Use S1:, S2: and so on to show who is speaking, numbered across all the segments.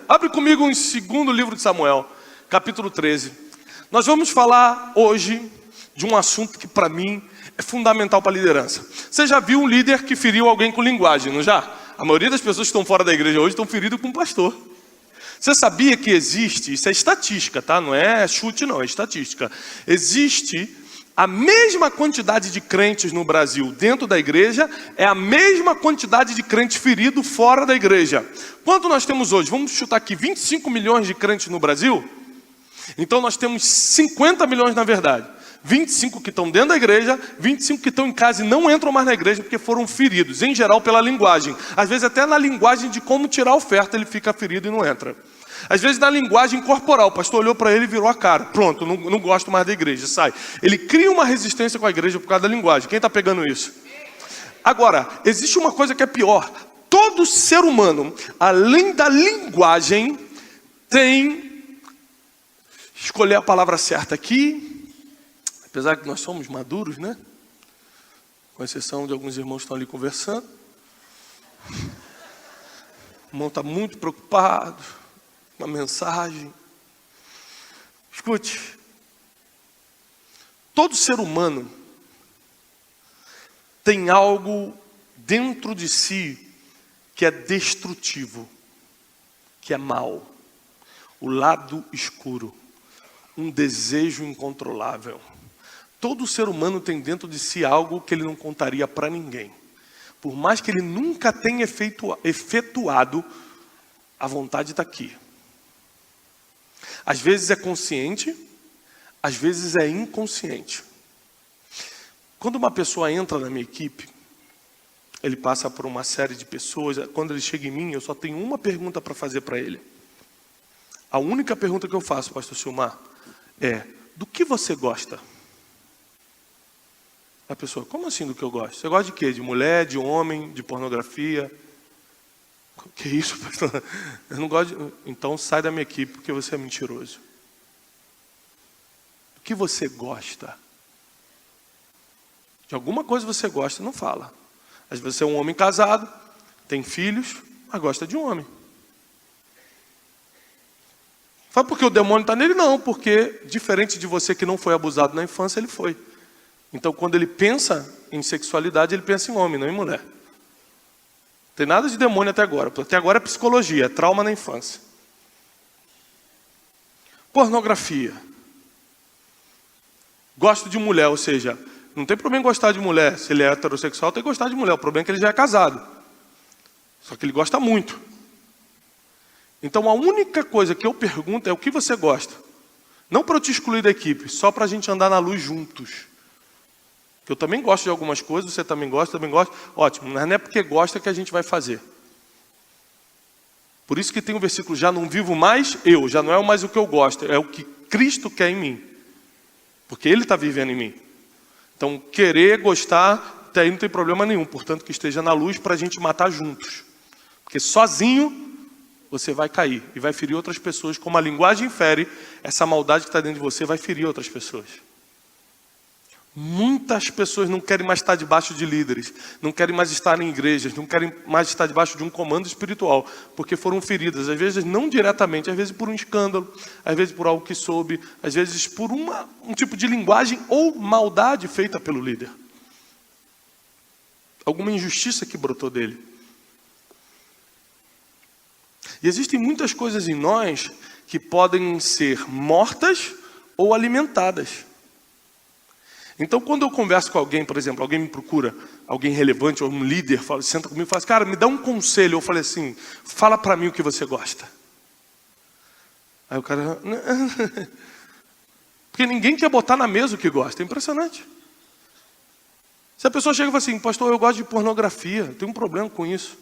S1: Abre comigo em 2º livro de Samuel, capítulo 13. Nós vamos falar hoje de um assunto que para mim é fundamental para a liderança. Você já viu um líder que feriu alguém com linguagem, não já? A maioria das pessoas que estão fora da igreja hoje estão feridas com um pastor. Você sabia que existe, isso é estatística, tá? Não é chute não, é estatística. Existe a mesma quantidade de crentes no Brasil dentro da igreja, é a mesma quantidade de crentes feridos fora da igreja. Quanto nós temos hoje? Vamos chutar aqui, 25 milhões de crentes no Brasil? Então nós temos 50 milhões na verdade. 25 que estão dentro da igreja, 25 que estão em casa e não entram mais na igreja porque foram feridos, em geral pela linguagem. Às vezes até na linguagem de como tirar a oferta ele fica ferido e não entra. Às vezes na linguagem corporal, o pastor olhou para ele e virou a cara. Pronto, não gosto mais da igreja, sai. Ele cria uma resistência com a igreja por causa da linguagem. Quem está pegando isso? Agora, existe uma coisa que é pior. Todo ser humano, além da linguagem, tem... Escolher a palavra certa aqui. Apesar que nós somos maduros, né? Com exceção de alguns irmãos que estão ali conversando. O irmão está muito preocupado. Uma mensagem. Escute. Todo ser humano tem algo dentro de si que é destrutivo, que é mal. O lado escuro. Um desejo incontrolável. Todo ser humano tem dentro de si algo que ele não contaria para ninguém. Por mais que ele nunca tenha efetuado, a vontade está aqui. Às vezes é consciente, às vezes é inconsciente. Quando uma pessoa entra na minha equipe, ele passa por uma série de pessoas. Quando ele chega em mim, eu só tenho uma pergunta para fazer para ele. A única pergunta que eu faço, pastor Silmar, é: do que você gosta? A pessoa: como assim do que eu gosto? Você gosta de quê? De mulher, de homem, de pornografia? Que isso, pastor? Eu não gosto de... Então sai da minha equipe porque você é mentiroso. Do que você gosta? De alguma coisa você gosta, não fala. Às vezes você é um homem casado, tem filhos, mas gosta de um homem. Fala porque o demônio está nele? Não, porque diferente de você que não foi abusado na infância, ele foi. Então quando ele pensa em sexualidade, ele pensa em homem, não em mulher. Não tem nada de demônio até agora. Até agora é psicologia, é trauma na infância. Pornografia. Gosto de mulher, ou seja, não tem problema em gostar de mulher. Se ele é heterossexual, tem que gostar de mulher. O problema é que ele já é casado. Só que ele gosta muito. Então a única coisa que eu pergunto é: o que você gosta? Não para eu te excluir da equipe, só para a gente andar na luz juntos. Que eu também gosto de algumas coisas, você também gosta, ótimo, mas não é porque gosta que a gente vai fazer. Por isso que tem o versículo: já não vivo mais eu, já não é mais o que eu gosto, é o que Cristo quer em mim. Porque Ele está vivendo em mim. Então querer, gostar, até aí não tem problema nenhum, portanto que esteja na luz para a gente matar juntos. Porque sozinho você vai cair e vai ferir outras pessoas, como a linguagem fere, essa maldade que está dentro de você vai ferir outras pessoas. Muitas pessoas não querem mais estar debaixo de líderes, não querem mais estar em igrejas, não querem mais estar debaixo de um comando espiritual, porque foram feridas, às vezes não diretamente, às vezes por um escândalo, às vezes por algo que soube, às vezes por um tipo de linguagem ou maldade feita pelo líder. Alguma injustiça que brotou dele. E existem muitas coisas em nós que podem ser mortas ou alimentadas. Então, quando eu converso com alguém, por exemplo, alguém me procura, alguém relevante, ou um líder, senta comigo e fala assim: cara, me dá um conselho. Eu falei assim: fala para mim o que você gosta. Aí o cara... Porque ninguém quer botar na mesa o que gosta, é impressionante. Se a pessoa chega e fala assim: pastor, eu gosto de pornografia, eu tenho um problema com isso.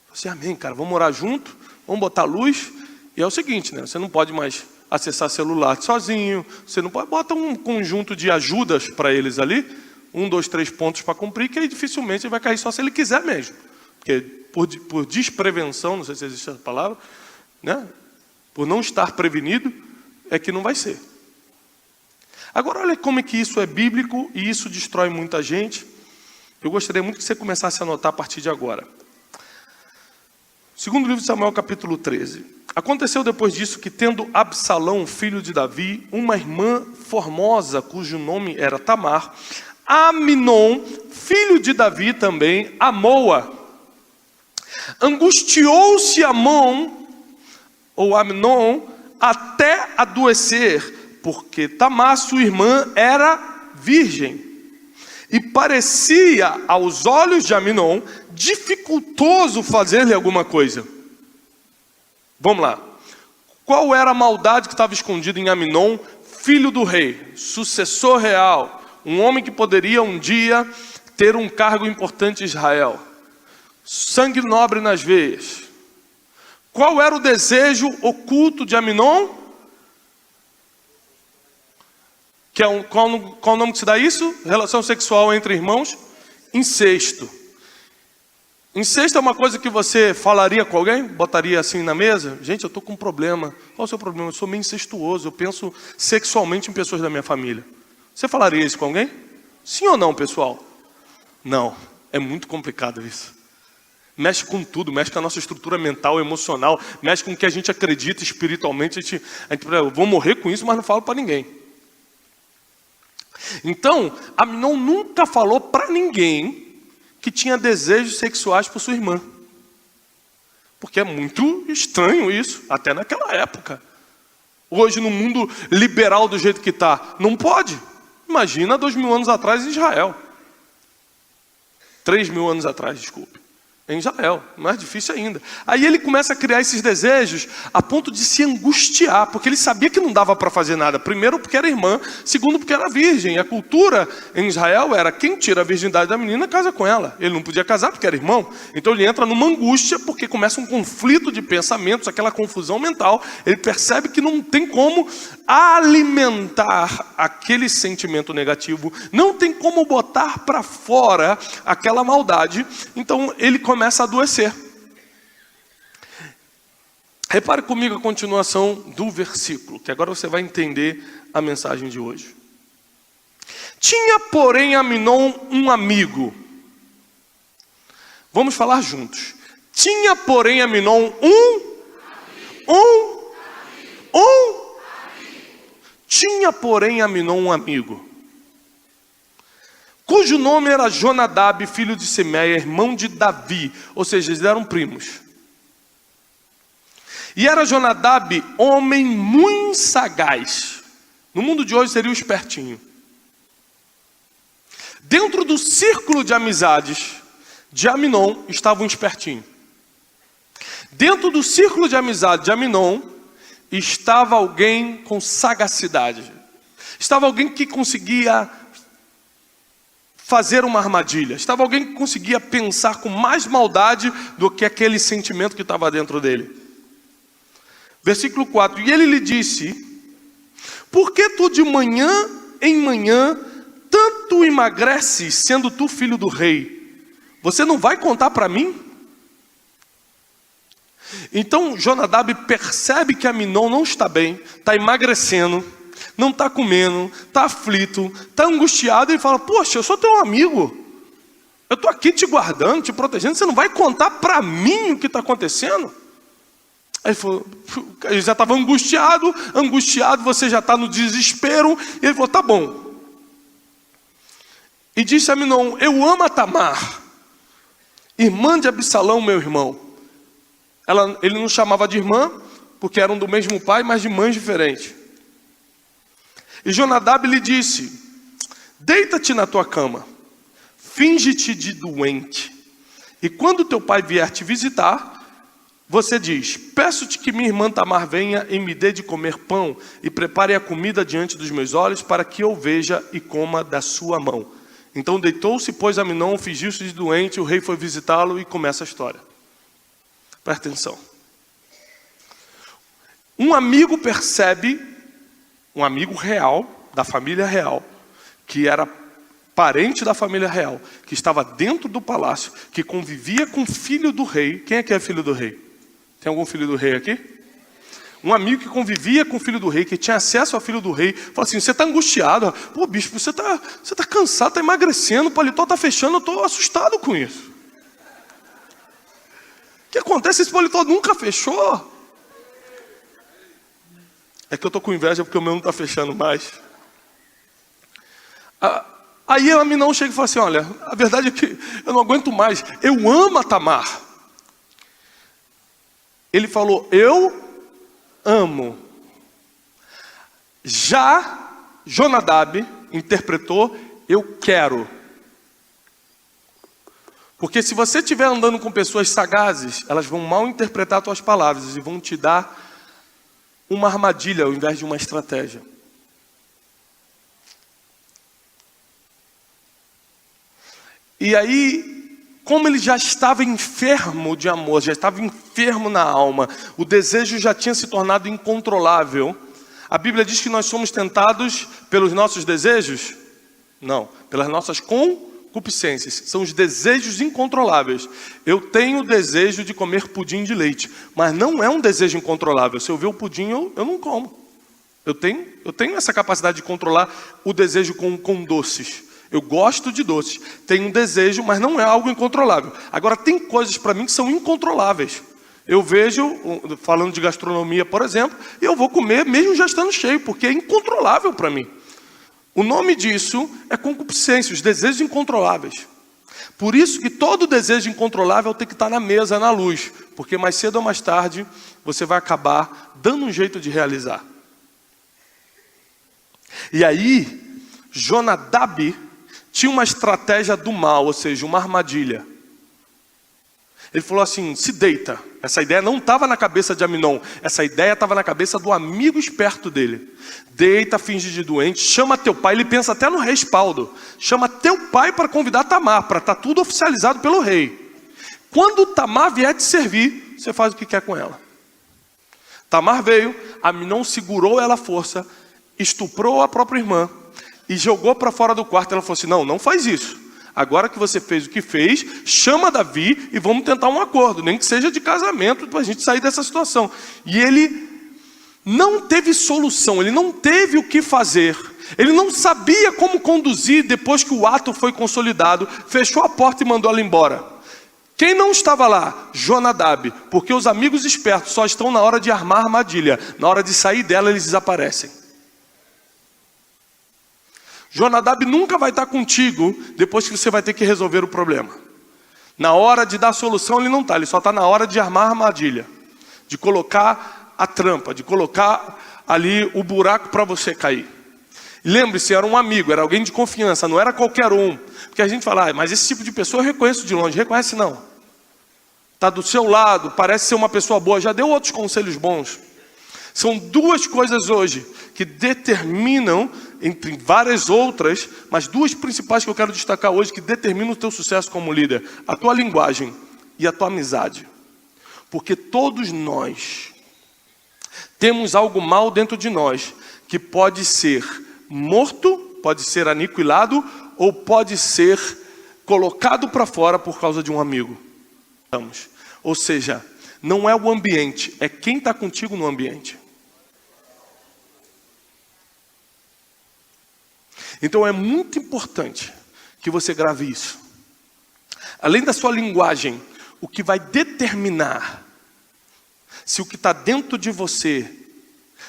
S1: Eu falei assim: amém, cara, vamos morar junto, vamos botar luz. E é o seguinte, né? Você não pode mais acessar celular sozinho, você não pode, bota um conjunto de ajudas para eles ali, 1, 2, 3 pontos para cumprir, que aí dificilmente ele vai cair só se ele quiser mesmo. Porque por desprevenção, não sei se existe essa palavra, né? Por não estar prevenido, é que não vai ser. Agora olha como é que isso é bíblico e isso destrói muita gente. Eu gostaria muito que você começasse a anotar a partir de agora. Segundo livro de Samuel, capítulo 13. Aconteceu depois disso que, tendo Absalão, filho de Davi, uma irmã formosa, cujo nome era Tamar, Aminon, filho de Davi também, amou-a. Angustiou-se Aminon até adoecer, porque Tamar, sua irmã, era virgem. E parecia aos olhos de Aminon dificultoso fazer-lhe alguma coisa. Vamos lá. Qual era a maldade que estava escondida em Aminon, filho do rei, sucessor real, um homem que poderia um dia ter um cargo importante em Israel, sangue nobre nas veias? Qual era o desejo oculto de Aminon? Qual o nome que se dá isso? Relação sexual entre irmãos? Incesto. Incesto é uma coisa que você falaria com alguém? Botaria assim na mesa? Gente, eu estou com um problema. Qual é o seu problema? Eu sou meio incestuoso, eu penso sexualmente em pessoas da minha família. Você falaria isso com alguém? Sim ou não, pessoal? Não, é muito complicado isso. Mexe com tudo, mexe com a nossa estrutura mental, emocional, mexe com o que a gente acredita espiritualmente. Eu vou morrer com isso, mas não falo para ninguém. Então, Aminon nunca falou para ninguém que tinha desejos sexuais por sua irmã. Porque é muito estranho isso, até naquela época. Hoje, no mundo liberal do jeito que está, não pode. Imagina 2000 anos atrás em Israel. 3000 anos atrás, desculpe. Em Israel, mais difícil ainda. Aí ele começa a criar esses desejos a ponto de se angustiar, porque ele sabia que não dava para fazer nada. Primeiro porque era irmã, segundo porque era virgem. E a cultura em Israel era quem tira a virgindade da menina casa com ela. Ele não podia casar porque era irmão. Então ele entra numa angústia porque começa um conflito de pensamentos, aquela confusão mental. Ele percebe que não tem como alimentar aquele sentimento negativo, não tem como botar para fora aquela maldade. Então ele começa a adoecer. Repare comigo a continuação do versículo, que agora você vai entender a mensagem de hoje. Tinha, porém, Aminon um amigo. Vamos falar juntos. Tinha, porém, Aminon Tinha, porém, Aminon um amigo, cujo nome era Jonadab, filho de Simeia, irmão de Davi. Ou seja, eles eram primos. E era Jonadab homem muito sagaz. No mundo de hoje seria o espertinho. Dentro do círculo de amizades de Aminon estava um espertinho. Dentro do círculo de amizade de Aminon estava alguém com sagacidade. Estava alguém que conseguia fazer uma armadilha. Estava alguém que conseguia pensar com mais maldade do que aquele sentimento que estava dentro dele. Versículo 4. E ele lhe disse: por que tu de manhã em manhã tanto emagreces, sendo tu filho do rei? Você não vai contar para mim? Então Jonadab percebe que Aminon não está bem, está emagrecendo, não está comendo, está aflito, está angustiado, e fala: poxa, eu sou teu amigo, eu estou aqui te guardando, te protegendo, você não vai contar para mim o que está acontecendo? Aí ele falou, ele já estava angustiado, você já está no desespero, e ele falou: tá bom. E disse a Aminon: eu amo a Tamar, irmã de Absalão, meu irmão. Ele não chamava de irmã, porque eram do mesmo pai, mas de mães diferentes. E Jonadab lhe disse: deita-te na tua cama, finge-te de doente, e quando teu pai vier te visitar, você diz: peço-te que minha irmã Tamar venha e me dê de comer pão, e prepare a comida diante dos meus olhos, para que eu veja e coma da sua mão. Então deitou-se, pois Aminon fingiu-se de doente, o rei foi visitá-lo, e começa a história. Presta atenção. Um amigo percebe, um amigo real, da família real, que era parente da família real, que estava dentro do palácio, que convivia com o filho do rei. Quem é que é filho do rei? Tem algum filho do rei aqui? Um amigo que convivia com o filho do rei, que tinha acesso ao filho do rei, fala assim: você está angustiado, pô bispo, você tá cansado, está emagrecendo, o paletó está fechando, eu estou assustado com isso. O que acontece? Esse paletó nunca fechou. É que eu estou com inveja porque o meu não está fechando mais. Aí a Aminon chega e fala assim, olha, a verdade é que eu não aguento mais. Eu amo a Tamar. Ele falou, eu amo. Já Jonadab interpretou, eu quero. Porque se você estiver andando com pessoas sagazes, elas vão mal interpretar as tuas palavras e vão te dar uma armadilha ao invés de uma estratégia. E aí, como ele já estava enfermo de amor, já estava enfermo na alma, o desejo já tinha se tornado incontrolável. A Bíblia diz que nós somos tentados pelos nossos desejos? Não, pelas nossas concupiscências. São os desejos incontroláveis. Eu tenho o desejo de comer pudim de leite, mas não é um desejo incontrolável. Se eu ver o pudim, eu não como. Eu tenho essa capacidade de controlar o desejo com doces. Eu gosto de doces, tenho um desejo, mas não é algo incontrolável. Agora, tem coisas para mim que são incontroláveis. Eu vejo, falando de gastronomia, por exemplo, e eu vou comer mesmo já estando cheio, porque é incontrolável para mim. O nome disso é concupiscência, os desejos incontroláveis. Por isso que todo desejo incontrolável tem que estar na mesa, na luz, porque mais cedo ou mais tarde você vai acabar dando um jeito de realizar. E aí, Jonadab tinha uma estratégia do mal, ou seja, uma armadilha. Ele falou assim, se deita. Essa ideia não estava na cabeça de Aminon, essa ideia estava na cabeça do amigo esperto dele. Deita, finge de doente, chama teu pai, ele pensa até no respaldo. Chama teu pai para convidar Tamar, para estar tudo oficializado pelo rei. Quando Tamar vier te servir, você faz o que quer com ela. Tamar veio, Aminon segurou ela à força, estuprou a própria irmã, e jogou para fora do quarto. Ela falou assim, não faz isso. Agora que você fez o que fez, chama Davi e vamos tentar um acordo. Nem que seja de casamento, para a gente sair dessa situação. E ele não teve solução, ele não teve o que fazer. Ele não sabia como conduzir depois que o ato foi consolidado. Fechou a porta e mandou ela embora. Quem não estava lá? Jonadab. Porque os amigos espertos só estão na hora de armar a armadilha. Na hora de sair dela, eles desaparecem. Jonadab nunca vai estar contigo depois que você vai ter que resolver o problema. Na hora de dar a solução ele não está, ele só está na hora de armar a armadilha, de colocar a trampa, de colocar ali o buraco para você cair. Lembre-se, era um amigo, era alguém de confiança, não era qualquer um. Porque a gente fala, mas esse tipo de pessoa eu reconheço de longe. Reconhece não. Está do seu lado, parece ser uma pessoa boa, já deu outros conselhos bons. São duas coisas hoje que determinam, entre várias outras, mas duas principais que eu quero destacar hoje, que determinam o teu sucesso como líder. A tua linguagem e a tua amizade. Porque todos nós temos algo mal dentro de nós, que pode ser morto, pode ser aniquilado, ou pode ser colocado para fora por causa de um amigo. Ou seja, não é o ambiente, é quem está contigo no ambiente. Então é muito importante que você grave isso. Além da sua linguagem, o que vai determinar se o que está dentro de você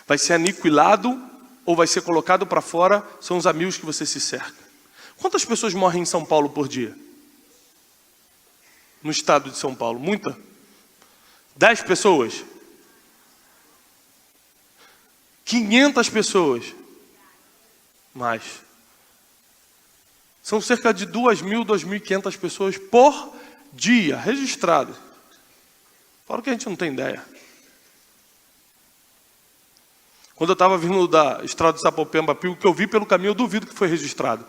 S1: vai ser aniquilado ou vai ser colocado para fora, são os amigos que você se cerca. Quantas pessoas morrem em São Paulo por dia? No estado de São Paulo? Muita? 10 pessoas? 500 pessoas? Mais. São cerca de 2.000, 2.500 pessoas por dia registradas. Fora que a gente não tem ideia. Quando eu estava vindo da estrada de Sapopemba, o que eu vi pelo caminho, eu duvido que foi registrado.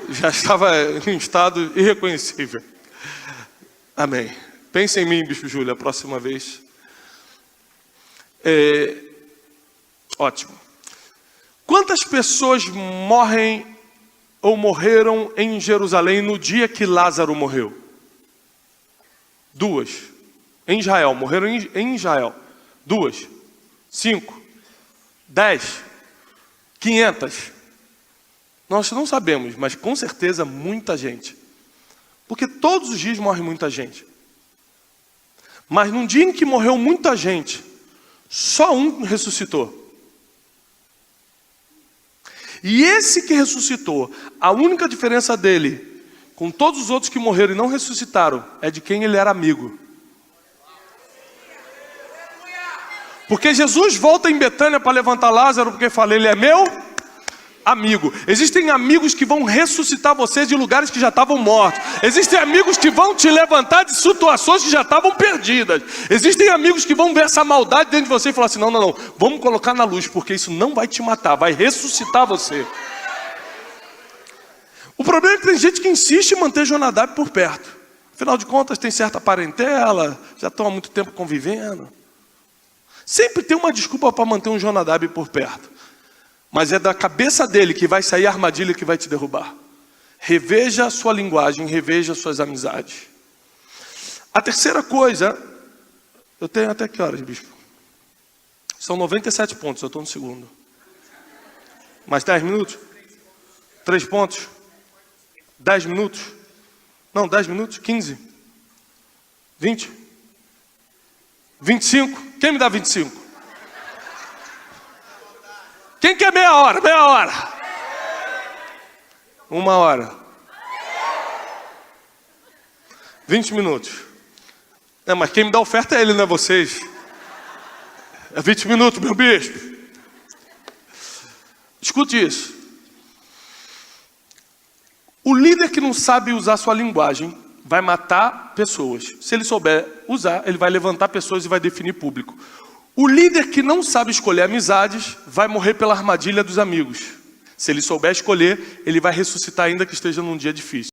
S1: Já estava em estado irreconhecível. Amém. Pense em mim, Bispo Júlio, a próxima vez. Ótimo. Quantas pessoas morrem ou morreram em Jerusalém no dia que Lázaro morreu? 2. Em Israel, morreram em Israel. 2. 5. 10. 500. Nós não sabemos, mas com certeza muita gente. Porque todos os dias morre muita gente. Mas num dia em que morreu muita gente, Só um ressuscitou. E esse que ressuscitou, a única diferença dele com todos os outros que morreram e não ressuscitaram é de quem ele era amigo. Porque Jesus volta em Betânia para levantar Lázaro, porque fala, ele é meu amigo. Existem amigos que vão ressuscitar você de lugares que já estavam mortos. Existem amigos que vão te levantar de situações que já estavam perdidas. Existem amigos que vão ver essa maldade dentro de você e falar assim, não, vamos colocar na luz, porque isso não vai te matar, vai ressuscitar você. O problema é que tem gente que insiste em manter Jonadab por perto. Afinal de contas, tem certa parentela, já estão há muito tempo convivendo. Sempre tem uma desculpa para manter um Jonadab por perto. Mas é da cabeça dele que vai sair a armadilha que vai te derrubar. Reveja a sua linguagem, reveja as suas amizades. A terceira coisa, eu tenho até que horas, bispo? São 97 pontos, eu estou no segundo. Mais 10 minutos? 3 pontos? 10 minutos? Não, 10 minutos? 15? 20? 25? Quem me dá 25? Quem quer meia hora? Meia hora. 1 hora. 20 minutos. É, mas quem me dá oferta é ele, não é vocês. É 20 minutos, meu bispo. Escute isso. O líder que não sabe usar sua linguagem vai matar pessoas. Se ele souber usar, ele vai levantar pessoas e vai definir público. O líder que não sabe escolher amizades vai morrer pela armadilha dos amigos. Se ele souber escolher, ele vai ressuscitar ainda que esteja num dia difícil.